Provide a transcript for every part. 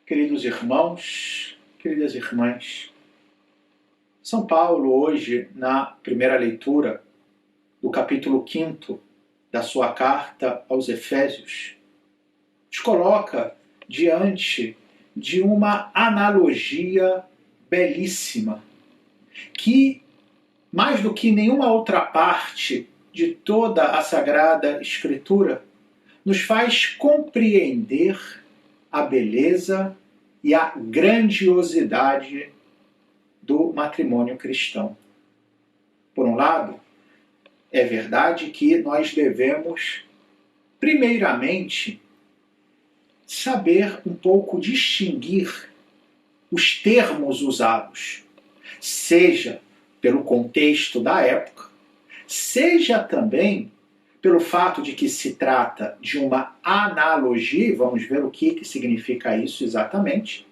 Queridos irmãos, queridas irmãs, São Paulo hoje, na primeira leitura do capítulo 5 da sua carta aos Efésios, nos coloca diante de uma analogia belíssima, que, mais do que nenhuma outra parte de toda a Sagrada Escritura, nos faz compreender a beleza e a grandiosidade do matrimônio cristão. Por um lado, é verdade que nós devemos, primeiramente, saber um pouco distinguir os termos usados, seja pelo contexto da época, seja também pelo fato de que se trata de uma analogia, e vamos ver o que significa isso exatamente,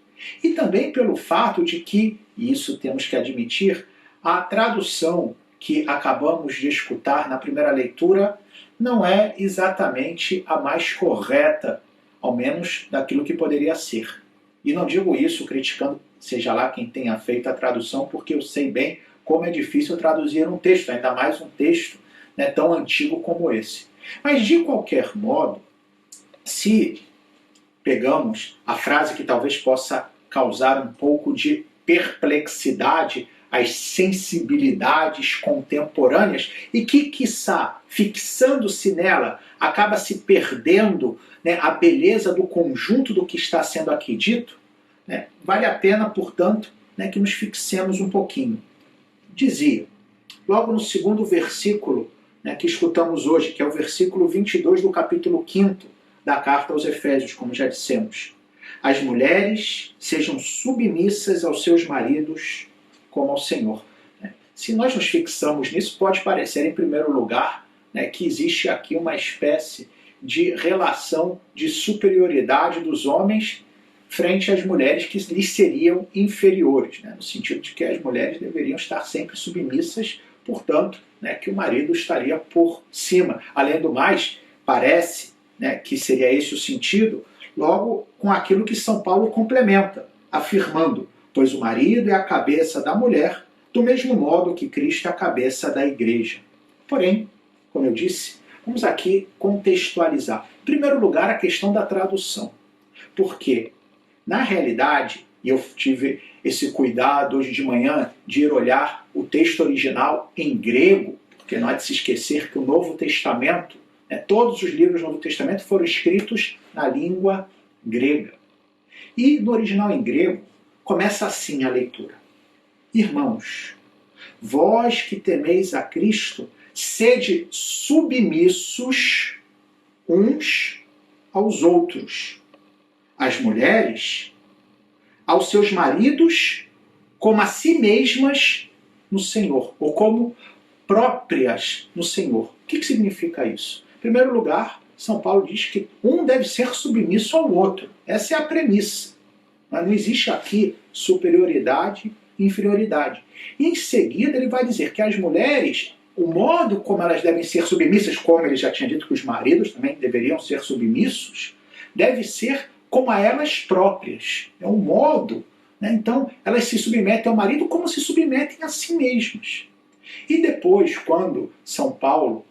e também pelo fato de que, e isso temos que admitir, a tradução que acabamos de escutar na primeira leitura não é exatamente a mais correta, ao menos daquilo que poderia ser. E não digo isso criticando, seja lá quem tenha feito a tradução, porque eu sei bem como é difícil traduzir um texto, ainda mais um texto tão antigo como esse. Mas, de qualquer modo, se pegamos a frase que talvez possa causar um pouco de perplexidade às sensibilidades contemporâneas e que, quiçá, fixando-se nela, acaba se perdendo a beleza do conjunto do que está sendo aqui dito, vale a pena, portanto, que nos fixemos um pouquinho. Dizia, logo no segundo versículo que escutamos hoje, que é o versículo 22 do capítulo 5 da carta aos Efésios, como já dissemos. As mulheres sejam submissas aos seus maridos como ao Senhor. Se nós nos fixamos nisso, pode parecer, em primeiro lugar, que existe aqui uma espécie de relação de superioridade dos homens frente às mulheres que lhes seriam inferiores, no sentido de que as mulheres deveriam estar sempre submissas, portanto, que o marido estaria por cima. Além do mais, parece que seria esse o sentido, logo com aquilo que São Paulo complementa, afirmando, pois o marido é a cabeça da mulher, do mesmo modo que Cristo é a cabeça da igreja. Porém, como eu disse, vamos aqui contextualizar. Em primeiro lugar, a questão da tradução. Porque, na realidade, e eu tive esse cuidado hoje de manhã de ir olhar o texto original em grego, porque não é de se esquecer que o Novo Testamento, todos os livros do Novo Testamento foram escritos na língua grega. E no original em grego, começa assim a leitura. Irmãos, vós que temeis a Cristo, sede submissos uns aos outros. As mulheres, aos seus maridos, como a si mesmas no Senhor, ou como próprias no Senhor. O que significa isso? Em primeiro lugar, São Paulo diz que um deve ser submisso ao outro. Essa é a premissa. Mas não existe aqui superioridade e inferioridade. E em seguida ele vai dizer que as mulheres, o modo como elas devem ser submissas, como ele já tinha dito que os maridos também deveriam ser submissos, deve ser como a elas próprias. É um modo. Então, elas se submetem ao marido como se submetem a si mesmas. E depois, quando São Paulo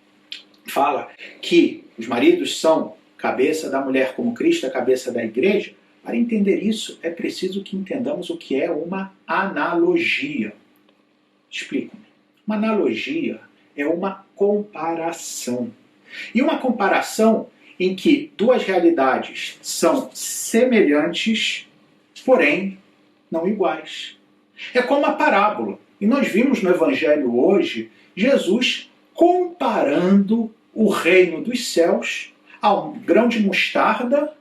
fala que os maridos são cabeça da mulher como Cristo é cabeça da igreja, para entender isso é preciso que entendamos o que é uma analogia. Explico-me. Uma analogia é uma comparação. E uma comparação em que duas realidades são semelhantes, porém não iguais. É como a parábola. E nós vimos no Evangelho hoje Jesus comparando o reino dos céus ao grão de mostarda,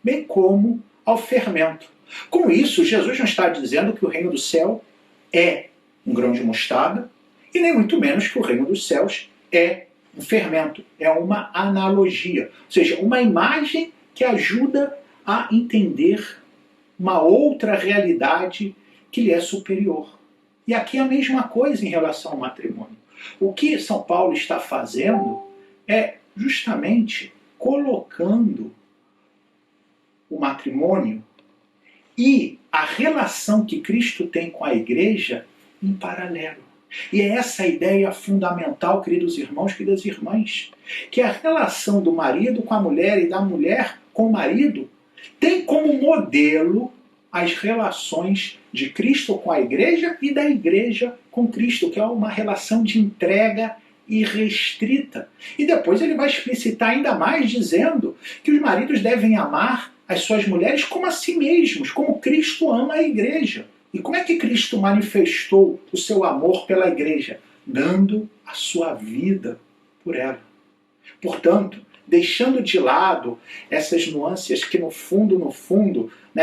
bem como ao fermento. Com isso, Jesus não está dizendo que o reino do céu é um grão de mostarda, e nem muito menos que o reino dos céus é um fermento. É uma analogia, ou seja, uma imagem que ajuda a entender uma outra realidade que lhe é superior. E aqui é a mesma coisa em relação ao matrimônio. O que São Paulo está fazendo é justamente colocando o matrimônio e a relação que Cristo tem com a igreja em paralelo. E é essa a ideia fundamental, queridos irmãos, queridas irmãs, que a relação do marido com a mulher e da mulher com o marido tem como modelo as relações de Cristo com a igreja e da igreja com Cristo, que é uma relação de entrega irrestrita. E depois ele vai explicitar ainda mais, dizendo que os maridos devem amar as suas mulheres como a si mesmos, como Cristo ama a igreja. E como é que Cristo manifestou o seu amor pela igreja? Dando a sua vida por ela. Portanto, deixando de lado essas nuances que no fundo,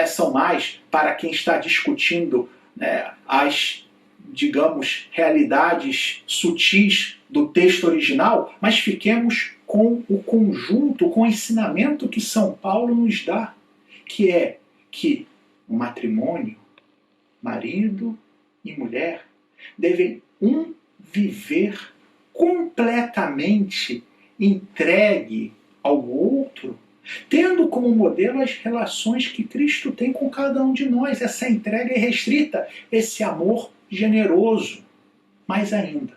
são mais para quem está discutindo as, digamos, realidades sutis do texto original, mas fiquemos com o conjunto, com o ensinamento que São Paulo nos dá, que é que o matrimônio, marido e mulher, devem viver completamente entregue ao outro, tendo como modelo as relações que Cristo tem com cada um de nós, essa entrega irrestrita, esse amor generoso. Mais ainda,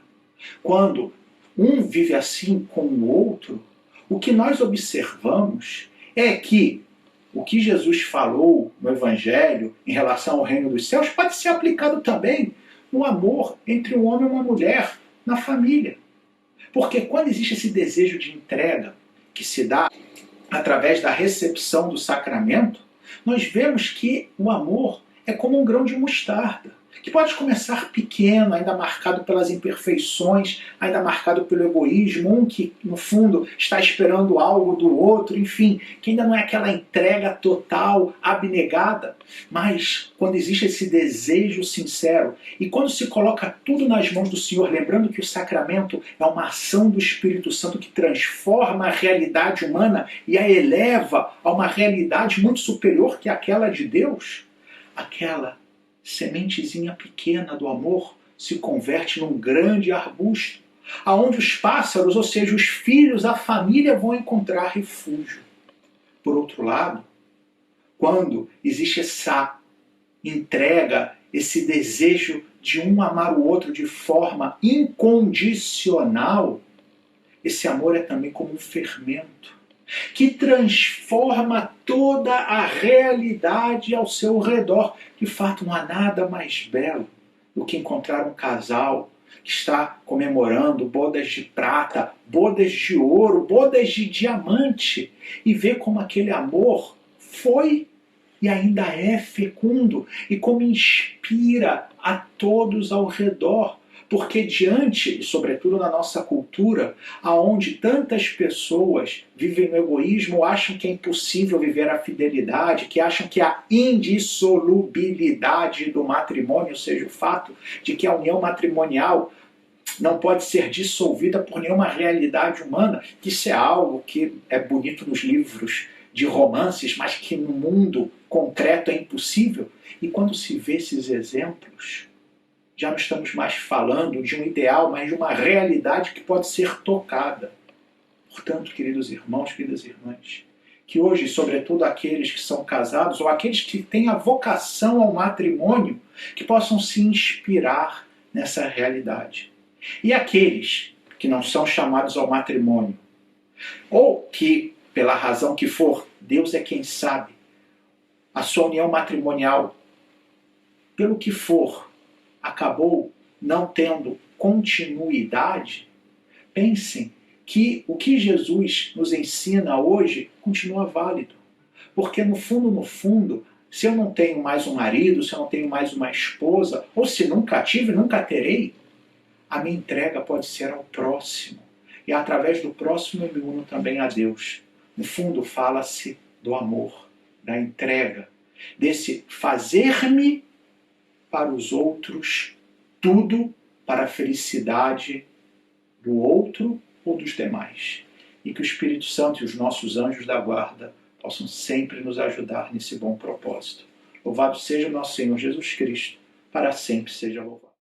quando um vive assim com o outro, o que nós observamos é que o que Jesus falou no Evangelho em relação ao reino dos céus pode ser aplicado também no amor entre um homem e uma mulher, na família. Porque quando existe esse desejo de entrega, que se dá através da recepção do sacramento, nós vemos que o amor é como um grão de mostarda, que pode começar pequeno, ainda marcado pelas imperfeições, ainda marcado pelo egoísmo, um que, no fundo, está esperando algo do outro, enfim, que ainda não é aquela entrega total, abnegada, mas quando existe esse desejo sincero, e quando se coloca tudo nas mãos do Senhor, lembrando que o sacramento é uma ação do Espírito Santo que transforma a realidade humana e a eleva a uma realidade muito superior que aquela de Deus, aquela sementezinha pequena do amor se converte num grande arbusto, aonde os pássaros, ou seja, os filhos, a família, vão encontrar refúgio. Por outro lado, quando existe essa entrega, esse desejo de um amar o outro de forma incondicional, esse amor é também como um fermento que transforma toda a realidade ao seu redor. De fato, não há nada mais belo do que encontrar um casal que está comemorando bodas de prata, bodas de ouro, bodas de diamante, e ver como aquele amor foi e ainda é fecundo, e como inspira a todos ao redor. Porque diante, e sobretudo na nossa cultura, aonde tantas pessoas vivem no egoísmo, acham que é impossível viver a fidelidade, que acham que a indissolubilidade do matrimônio, ou seja, o fato de que a união matrimonial não pode ser dissolvida por nenhuma realidade humana, que isso é algo que é bonito nos livros de romances, mas que no mundo concreto é impossível. E quando se vê esses exemplos, já não estamos mais falando de um ideal, mas de uma realidade que pode ser tocada. Portanto, queridos irmãos, queridas irmãs, que hoje, sobretudo aqueles que são casados, ou aqueles que têm a vocação ao matrimônio, que possam se inspirar nessa realidade. E aqueles que não são chamados ao matrimônio, ou que, pela razão que for, Deus é quem sabe, a sua união matrimonial, pelo que for, acabou não tendo continuidade, pensem que o que Jesus nos ensina hoje continua válido. Porque no fundo, se eu não tenho mais um marido, se eu não tenho mais uma esposa, ou se nunca tive, nunca terei, a minha entrega pode ser ao próximo. E através do próximo eu me uno também a Deus. No fundo, fala-se do amor, da entrega, desse fazer-me para os outros, tudo para a felicidade do outro ou dos demais. E que o Espírito Santo e os nossos anjos da guarda possam sempre nos ajudar nesse bom propósito. Louvado seja o nosso Senhor Jesus Cristo, para sempre seja louvado.